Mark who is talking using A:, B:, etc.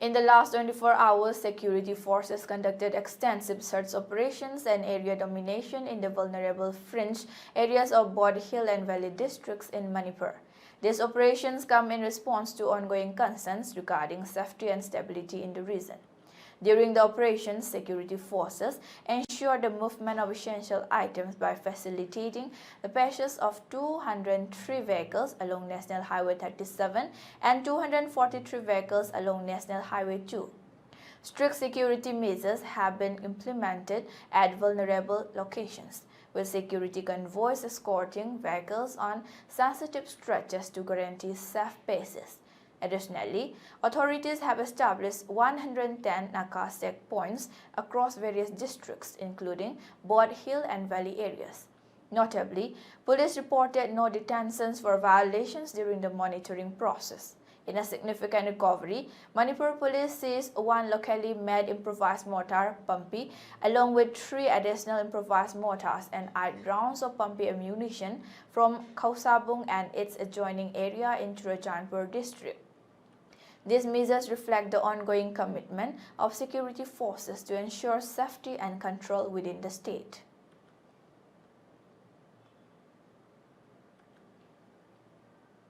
A: In the last 24 hours, security forces conducted extensive search operations and area domination in the vulnerable fringe areas of Bod Hill and Valley districts in Manipur. These operations come in response to ongoing concerns regarding safety and stability in the region. During the operations, security forces ensured the movement of essential items by facilitating the passage of 203 vehicles along National Highway 37 and 243 vehicles along National Highway 2. Strict security measures have been implemented at vulnerable locations, with security convoys escorting vehicles on sensitive stretches to guarantee safe passage. Additionally, authorities have established 110 Nakas checkpoints across various districts, including Bod Hill and Valley areas. Notably, police reported no detentions for violations during the monitoring process. In a significant recovery, Manipur Police seized one locally made improvised mortar, Pumpy, along with 3 additional improvised mortars and 8 rounds of Pumpy ammunition from Kausabung and its adjoining area in Churachandpur district. These measures reflect the ongoing commitment of security forces to ensure safety and control within the state.